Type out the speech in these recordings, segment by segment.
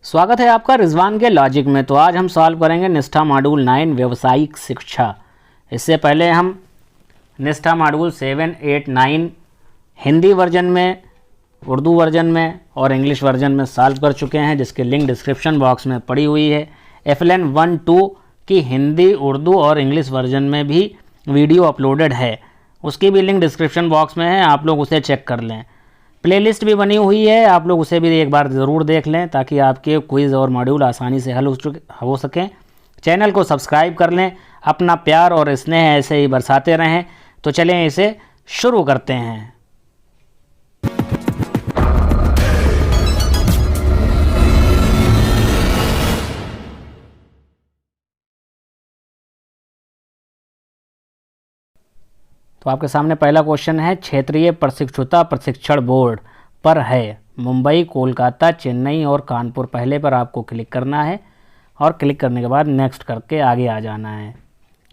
स्वागत है आपका रिजवान के लॉजिक में। तो आज हम सॉल्व करेंगे निष्ठा मॉड्यूल 9 व्यवसायिक शिक्षा। इससे पहले हम निष्ठा मॉड्यूल 7, 8, 9 हिंदी वर्जन में, उर्दू वर्जन में और इंग्लिश वर्जन में सॉल्व कर चुके हैं, जिसकी लिंक डिस्क्रिप्शन बॉक्स में पड़ी हुई है। FLN 1, 2 की हिंदी, उर्दू और इंग्लिश वर्जन में भी वीडियो अपलोडेड है, उसकी भी लिंक डिस्क्रिप्शन बॉक्स में है, आप लोग उसे चेक कर लें। प्लेलिस्ट भी बनी हुई है, आप लोग उसे भी एक बार ज़रूर देख लें ताकि आपके क्विज़ और मॉड्यूल आसानी से हल हो सकें। चैनल को सब्सक्राइब कर लें, अपना प्यार और स्नेह ऐसे ही बरसाते रहें। तो चलें इसे शुरू करते हैं। तो आपके सामने पहला क्वेश्चन है, क्षेत्रीय प्रशिक्षुता प्रशिक्षण बोर्ड पर है मुंबई, कोलकाता, चेन्नई और कानपुर। पहले पर आपको क्लिक करना है और क्लिक करने के बाद नेक्स्ट करके आगे आ जाना है।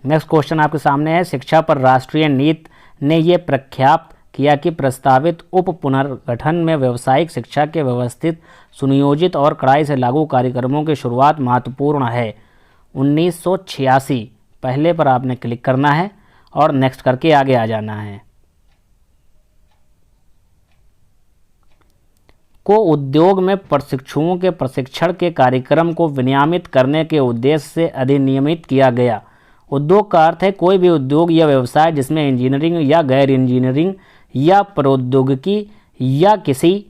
नेक्स्ट क्वेश्चन आपके सामने है, शिक्षा पर राष्ट्रीय नीति ने ये प्रख्यात किया कि प्रस्तावित उप पुनर्गठन में व्यावसायिक शिक्षा के व्यवस्थित, सुनियोजित और कड़ाई से लागू कार्यक्रमों की शुरुआत महत्वपूर्ण है। 1986 पहले पर आपने क्लिक करना है और नेक्स्ट करके आगे आ जाना है। को उद्योग में प्रशिक्षुओं के प्रशिक्षण के कार्यक्रम को विनियमित करने के उद्देश्य से अधिनियमित किया गया। उद्योग का अर्थ है कोई भी उद्योग या व्यवसाय जिसमें इंजीनियरिंग या गैर इंजीनियरिंग या प्रौद्योगिकी या किसी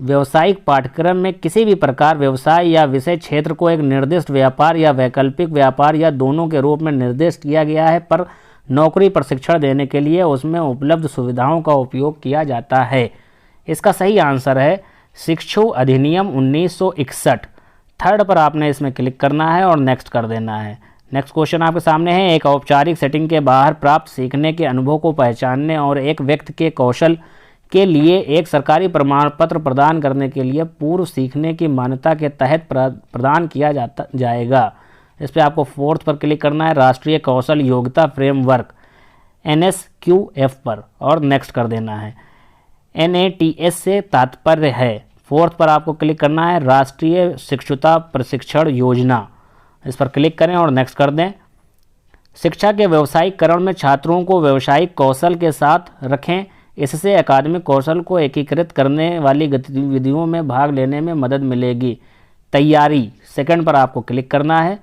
व्यावसायिक पाठ्यक्रम में किसी भी प्रकार व्यवसाय या विषय क्षेत्र को एक निर्दिष्ट व्यापार या वैकल्पिक व्यापार या दोनों के रूप में निर्दिष्ट किया गया है, पर नौकरी प्रशिक्षण देने के लिए उसमें उपलब्ध सुविधाओं का उपयोग किया जाता है। इसका सही आंसर है शिक्षु अधिनियम 1961। थर्ड पर आपने इसमें क्लिक करना है और नेक्स्ट कर देना है। नेक्स्ट क्वेश्चन आपके सामने है, एक औपचारिक सेटिंग के बाहर प्राप्त सीखने के अनुभव को पहचानने और एक व्यक्ति के कौशल के लिए एक सरकारी प्रमाण पत्र प्रदान करने के लिए पूर्व सीखने की मान्यता के तहत प्रदान किया जाएगा। इस पर आपको फोर्थ पर क्लिक करना है, राष्ट्रीय कौशल योग्यता फ्रेमवर्क NSQF पर, और नेक्स्ट कर देना है। NATS से तात्पर्य है, फोर्थ पर आपको क्लिक करना है, राष्ट्रीय शिक्षुता प्रशिक्षण योजना। इस पर क्लिक करें और नेक्स्ट कर दें। शिक्षा के व्यावसायिकरण में छात्रों को व्यावसायिक कौशल के साथ रखें, इससे अकादमिक कौशल को एकीकृत करने वाली गतिविधियों में भाग लेने में मदद मिलेगी। तैयारी, सेकंड पर आपको क्लिक करना है।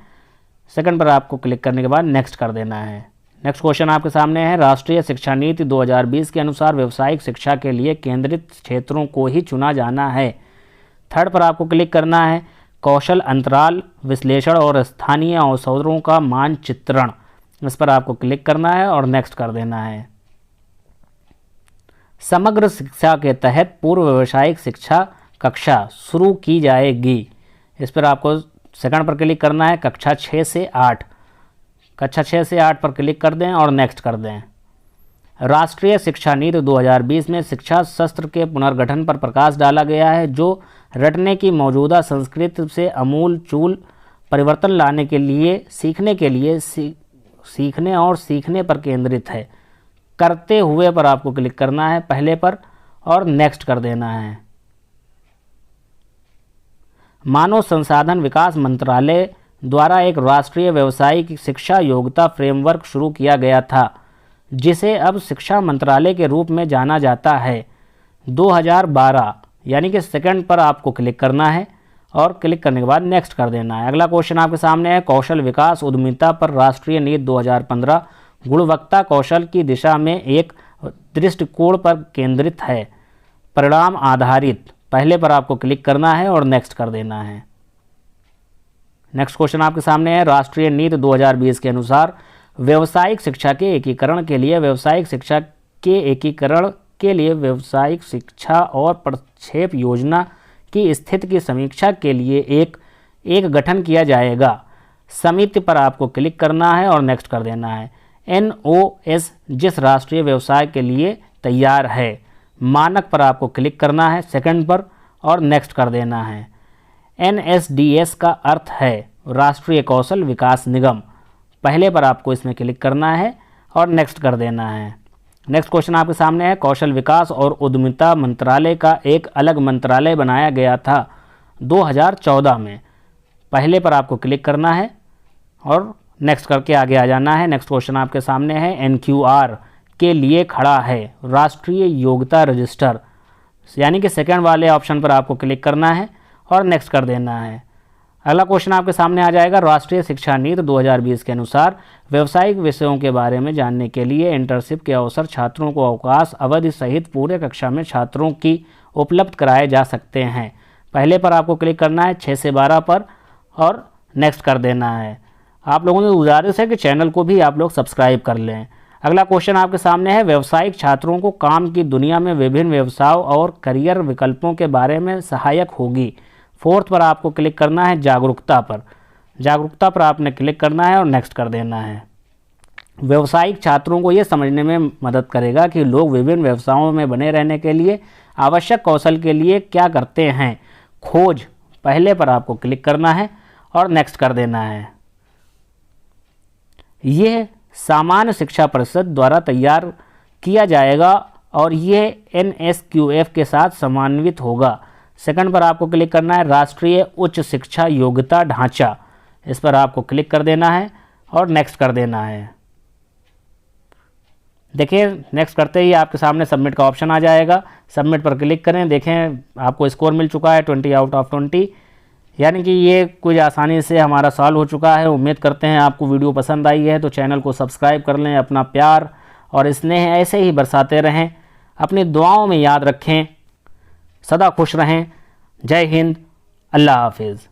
सेकंड पर आपको क्लिक करने के बाद नेक्स्ट कर देना है। नेक्स्ट क्वेश्चन आपके सामने है, राष्ट्रीय शिक्षा नीति 2020 के अनुसार व्यावसायिक शिक्षा के लिए केंद्रित क्षेत्रों को ही चुना जाना है। थर्ड पर आपको क्लिक करना है, कौशल अंतराल विश्लेषण और स्थानीय अवसरों का मानचित्रण। इस पर आपको क्लिक करना है और नेक्स्ट कर देना है। समग्र शिक्षा के तहत पूर्व व्यावसायिक शिक्षा कक्षा शुरू की जाएगी। इस पर आपको सेकंड पर क्लिक करना है, कक्षा 6 से 8। कक्षा 6 से 8 पर क्लिक कर दें और नेक्स्ट कर दें। राष्ट्रीय शिक्षा नीति 2020 में शिक्षा शास्त्र के पुनर्गठन पर प्रकाश डाला गया है, जो रटने की मौजूदा संस्कृति से अमूल चूल परिवर्तन लाने के लिए सीखने और सीखने पर केंद्रित है। करते हुए पर आपको क्लिक करना है पहले पर और नेक्स्ट कर देना है। मानव संसाधन विकास मंत्रालय द्वारा एक राष्ट्रीय व्यावसायिक शिक्षा योग्यता फ्रेमवर्क शुरू किया गया था, जिसे अब शिक्षा मंत्रालय के रूप में जाना जाता है। 2012 यानी कि सेकंड पर आपको क्लिक करना है और क्लिक करने के बाद नेक्स्ट कर देना है। अगला क्वेश्चन आपके सामने है, कौशल विकास उद्यमिता पर राष्ट्रीय नीति 2015 गुणवत्ता कौशल की दिशा में एक दृष्टिकोण पर केंद्रित है, परिणाम आधारित। पहले पर आपको क्लिक करना है और नेक्स्ट कर देना है। नेक्स्ट क्वेश्चन आपके सामने है, राष्ट्रीय नीति 2020 के अनुसार व्यावसायिक शिक्षा के एकीकरण के लिए व्यावसायिक शिक्षा और प्रक्षेप योजना की स्थिति की समीक्षा के लिए एक गठन किया जाएगा। समिति पर आपको क्लिक करना है और नेक्स्ट कर देना है। NOS जिस राष्ट्रीय व्यवसाय के लिए तैयार है। मानक पर आपको क्लिक करना है सेकंड पर और नेक्स्ट कर देना है। NSDS का अर्थ है राष्ट्रीय कौशल विकास निगम। पहले पर आपको इसमें क्लिक करना है और नेक्स्ट कर देना है। नेक्स्ट क्वेश्चन आपके सामने है, कौशल विकास और उद्यमिता मंत्रालय का एक अलग मंत्रालय बनाया गया था 2014 में। पहले पर आपको क्लिक करना है और नेक्स्ट करके आगे आ जाना है। नेक्स्ट क्वेश्चन आपके सामने है, NQR के लिए खड़ा है राष्ट्रीय योग्यता रजिस्टर, यानी कि सेकंड वाले ऑप्शन पर आपको क्लिक करना है और नेक्स्ट कर देना है। अगला क्वेश्चन आपके सामने आ जाएगा, राष्ट्रीय शिक्षा नीति 2020 के अनुसार व्यावसायिक विषयों के बारे में जानने के लिए इंटर्नशिप के अवसर छात्रों को अवकाश अवधि सहित पूरे कक्षा में छात्रों की उपलब्ध कराए जा सकते हैं। पहले पर आपको क्लिक करना है 6 से 12 पर और नेक्स्ट कर देना है। आप लोगों से गुजारिश है कि चैनल को भी आप लोग सब्सक्राइब कर लें। अगला क्वेश्चन आपके सामने है, व्यावसायिक छात्रों को काम की दुनिया में विभिन्न व्यवसायों और करियर विकल्पों के बारे में सहायक होगी। फोर्थ पर आपको क्लिक करना है जागरूकता पर। जागरूकता पर आपने क्लिक करना है और नेक्स्ट कर देना है। व्यावसायिक छात्रों को ये समझने में मदद करेगा कि लोग विभिन्न व्यवसायों में बने रहने के लिए आवश्यक कौशल के लिए क्या करते हैं। खोज, पहले पर आपको क्लिक करना है और नेक्स्ट कर देना है। यह सामान्य शिक्षा परिषद द्वारा तैयार किया जाएगा और ये NSQF के साथ समन्वित होगा। सेकंड पर आपको क्लिक करना है, राष्ट्रीय उच्च शिक्षा योग्यता ढांचा, इस पर आपको क्लिक कर देना है और नेक्स्ट कर देना है। देखिए नेक्स्ट करते ही आपके सामने सबमिट का ऑप्शन आ जाएगा। सबमिट पर क्लिक करें, देखें आपको स्कोर मिल चुका है 20 आउट ऑफ 20, यानी कि ये कुछ आसानी से हमारा सॉल्व हो चुका है। उम्मीद करते हैं आपको वीडियो पसंद आई है, तो चैनल को सब्सक्राइब कर लें। अपना प्यार और स्नेह ऐसे ही बरसाते रहें, अपनी दुआओं में याद रखें, सदा खुश रहें। जय हिंद, अल्लाह हाफिज़।